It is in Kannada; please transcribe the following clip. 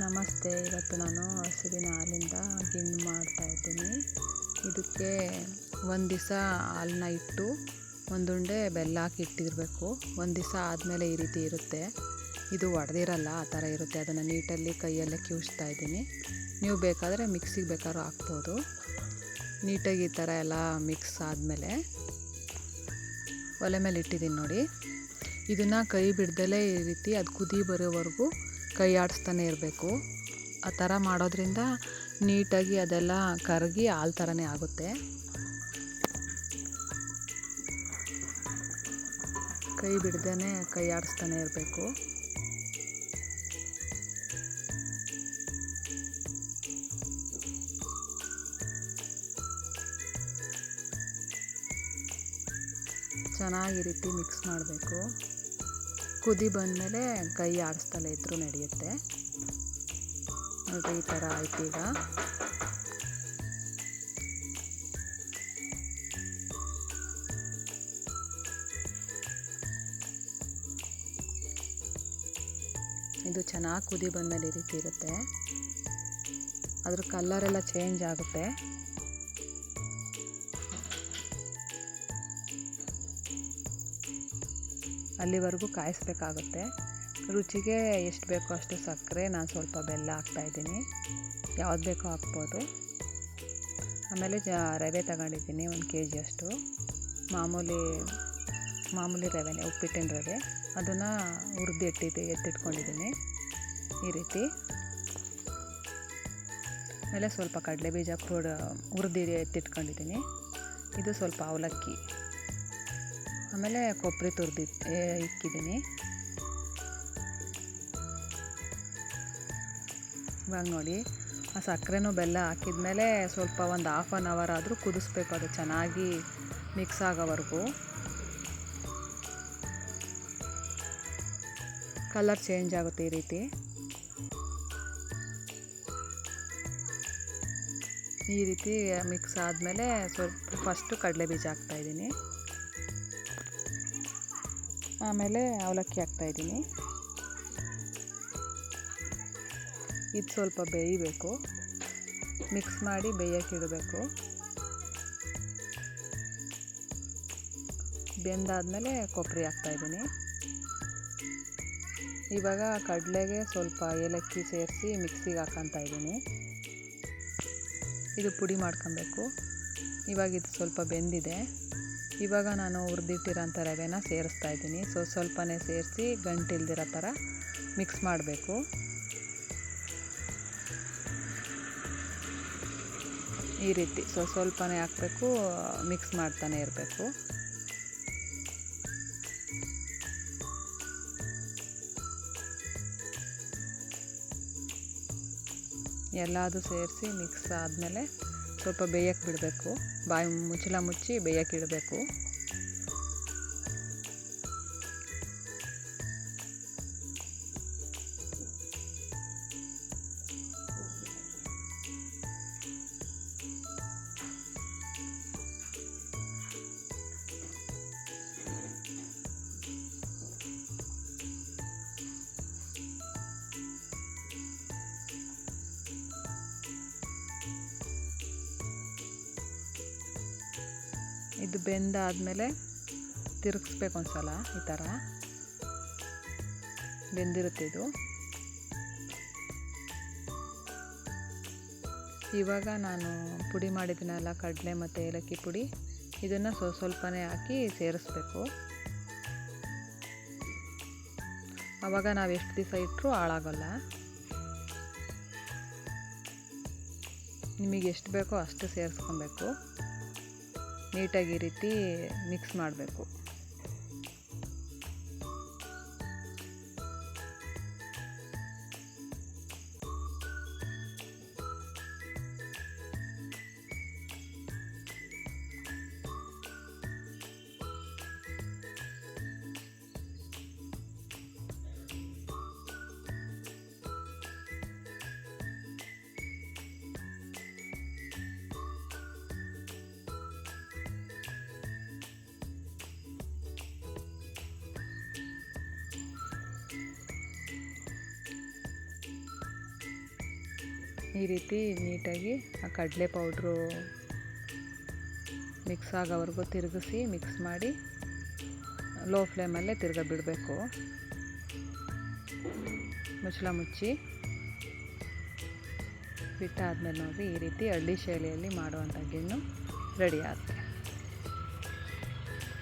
ನಮಸ್ತೆ. ಇವತ್ತು ನಾನು ಹಸುವಿನ ಹಾಲಿಂದ ಗಿಣ್ಣು ಮಾಡ್ತಾಯಿದ್ದೀನಿ. ಇದಕ್ಕೆ ಒಂದು ದಿವಸ ಹಾಲನ್ನ ಇಟ್ಟು ಒಂದುಂಡೆ ಬೆಲ್ಲ ಹಾಕಿ ಇಟ್ಟಿರಬೇಕು. ಒಂದು ದಿವಸ ಆದಮೇಲೆ ಈ ರೀತಿ ಇರುತ್ತೆ. ಇದು ಒಡೆದಿರಲ್ಲ, ಆ ಥರ ಇರುತ್ತೆ. ಅದನ್ನು ನೀಟಲ್ಲಿ ಕೈಯಲ್ಲೇ ಕಿವುಚ್ತಾ ಇದ್ದೀನಿ. ನೀವು ಬೇಕಾದರೆ ಮಿಕ್ಸಿಗೆ ಬೇಕಾದ್ರೂ ಹಾಕ್ಬೋದು. ನೀಟಾಗಿ ಈ ಥರ ಎಲ್ಲ ಮಿಕ್ಸ್ ಆದಮೇಲೆ ಒಲೆ ಮೇಲೆ ಇಟ್ಟಿದ್ದೀನಿ ನೋಡಿ. ಇದನ್ನು ಕೈ ಬಿಡ್ದಲೇ ಈ ರೀತಿ ಅದು ಕುದಿ ಬರೋವರೆಗೂ ಕೈ ಆಡಿಸ್ತಾನೆ ಇರಬೇಕು. ಆ ಥರ ಮಾಡೋದ್ರಿಂದ ನೀಟಾಗಿ ಅದೆಲ್ಲ ಕರಗಿ ಹಾಲು ಥರನೇ ಆಗುತ್ತೆ. ಕೈ ಬಿಡ್ದೇ ಕೈ ಆಡಿಸ್ತಾನೆ ಇರಬೇಕು. ಚೆನ್ನಾಗಿ ಈ ರೀತಿ ಮಿಕ್ಸ್ ಮಾಡಬೇಕು. ಕುದಿ ಬಂದಮೇಲೆ ಕೈ ಆಡಿಸ್ತಲೇ ಇದ್ರೂ ನಡೆಯುತ್ತೆ. ನೋಡಿರಿ, ಈ ಥರ ಆಯ್ತು. ಈಗ ಇದು ಚೆನ್ನಾಗಿ ಕುದಿ ಬಂದಮೇಲೆ ಈ ರೀತಿ ಇರುತ್ತೆ. ಅದ್ರ ಕಲರೆಲ್ಲ ಚೇಂಜ್ ಆಗುತ್ತೆ. ಅಲ್ಲಿವರೆಗೂ ಕಾಯಿಸ್ಬೇಕಾಗುತ್ತೆ. ರುಚಿಗೆ ಎಷ್ಟು ಬೇಕೋ ಅಷ್ಟು ಸಕ್ಕರೆ, ನಾನು ಸ್ವಲ್ಪ ಬೆಲ್ಲ ಹಾಕ್ತಾಯಿದ್ದೀನಿ. ಯಾವ್ದು ಬೇಕೋ ಹಾಕ್ಬೋದು. ಆಮೇಲೆ ರವೆ ತಗೊಂಡಿದ್ದೀನಿ 1 kg ಅಷ್ಟು. ಮಾಮೂಲಿ ರವೆನೇ, ಉಪ್ಪಿಟ್ಟಿನ ರವೆ. ಅದನ್ನು ಹುರಿದು ಎತ್ತಿಟ್ಕೊಂಡಿದ್ದೀನಿ ಈ ರೀತಿ. ಆಮೇಲೆ ಸ್ವಲ್ಪ ಕಡಲೆ ಬೀಜ ಹುರಿದು ಎತ್ತಿಟ್ಕೊಂಡಿದ್ದೀನಿ. ಇದು ಸ್ವಲ್ಪ ಅವಲಕ್ಕಿ, ಆಮೇಲೆ ಕೊಬ್ಬರಿ ತುರಿದು ಇಕ್ಕಿದ್ದೀನಿ. ಇವಾಗ ನೋಡಿ, ಆ ಸಕ್ಕರೆನೂ ಬೆಲ್ಲ ಹಾಕಿದ್ಮೇಲೆ ಸ್ವಲ್ಪ ಒಂದು 1/2 hour ಆದರೂ ಕುದಿಸ್ಬೇಕು. ಅದು ಚೆನ್ನಾಗಿ ಮಿಕ್ಸ್ ಆಗೋವರೆಗೂ. ಕಲರ್ ಚೇಂಜ್ ಆಗುತ್ತೆ ಈ ರೀತಿ. ಈ ರೀತಿ ಮಿಕ್ಸ್ ಆದಮೇಲೆ ಸ್ವಲ್ಪ ಫಸ್ಟು ಕಡಲೆ ಬೀಜ ಹಾಕ್ತಾಯಿದ್ದೀನಿ. ಆಮೇಲೆ ಅವಲಕ್ಕಿ ಹಾಕ್ತಾಯಿದ್ದೀನಿ. ಇದು ಸ್ವಲ್ಪ ಬೇಯಬೇಕು. ಮಿಕ್ಸ್ ಮಾಡಿ ಬೇಯೋಕ್ಕಿಡಬೇಕು. ಬೆಂದಾದಮೇಲೆ ಕೊಬ್ಬರಿ ಹಾಕ್ತಾಯಿದ್ದೀನಿ. ಇವಾಗ ಕಡಲೆಗೆ ಸ್ವಲ್ಪ ಏಲಕ್ಕಿ ಸೇರಿಸಿ ಮಿಕ್ಸಿಗೆ ಹಾಕ್ಕೊತಾ ಇದ್ದೀನಿ. ಇದು ಪುಡಿ ಮಾಡ್ಕೊಬೇಕು. ಇವಾಗ ಇದು ಸ್ವಲ್ಪ ಬೆಂದಿದೆ. ಇವಾಗ ನಾನು ಹುರಿದಿಟ್ಟಿರೋಂಥ ರವೆನ ಸೇರಿಸ್ತಾ ಇದ್ದೀನಿ. ಸ್ವಲ್ಪನೇ ಸೇರಿಸಿ ಗಂಟಿಲ್ದಿರೋ ಥರ ಮಿಕ್ಸ್ ಮಾಡಬೇಕು. ಈ ರೀತಿ ಸ್ವಲ್ಪನೇ ಹಾಕಬೇಕು, ಮಿಕ್ಸ್ ಮಾಡ್ತಾನೆ ಇರಬೇಕು. ಎಲ್ಲದೂ ಸೇರಿಸಿ ಮಿಕ್ಸ್ ಆದಮೇಲೆ ಸ್ವಲ್ಪ ಬೇಯಕ್ಕೆ ಬಿಡಬೇಕು. ಮುಚ್ಚಳ ಮುಚ್ಚಿ ಬೇಯಕ್ಕೆ ಇಡಬೇಕು. ಇದು ಬೆಂದಾದಮೇಲೆ ತಿರುಗಿಸ್ಬೇಕು ಒಂದ್ಸಲ. ಈ ಥರ ಬೆಂದಿರುತ್ತೆ ಇದು. ಇವಾಗ ನಾನು ಪುಡಿ ಮಾಡಿದ್ದೀನಲ್ಲ, ಕಡಲೆ ಮತ್ತು ಏಲಕ್ಕಿ ಪುಡಿ, ಇದನ್ನು ಸ್ವಲ್ಪನೇ ಹಾಕಿ ಸೇರಿಸ್ಬೇಕು. ಆವಾಗ ನಾವು ಎಷ್ಟು ದಿವಸ ಇಟ್ಟರೂ ಹಾಳಾಗಲ್ಲ. ನಿಮಗೆ ಎಷ್ಟು ಬೇಕೋ ಅಷ್ಟು ಸೇರಿಸ್ಕೊಬೇಕು. ನೀಟಾಗಿ ಈ ರೀತಿ ಮಿಕ್ಸ್ ಮಾಡಬೇಕು. ಈ ರೀತಿ ನೀಟಾಗಿ ಆ ಕಡಲೆ ಪೌಡ್ರು ಮಿಕ್ಸ್ ಆಗೋವರೆಗೂ ತಿರುಗಿಸಿ ಮಿಕ್ಸ್ ಮಾಡಿ ಲೋ ಫ್ಲೇಮಲ್ಲೇ ಬಿಡಬೇಕು. ಮುಚ್ಚಳ ಮುಚ್ಚಿ ಬಿಟ್ಟಾದಮೇಲೆ ನೋಡಿರಿ ಈ ರೀತಿ ಹಳ್ಳಿ ಶೈಲಿಯಲ್ಲಿ ಮಾಡುವಂಥ ಗಿಣ್ಣು ರೆಡಿ ಆಗುತ್ತೆ.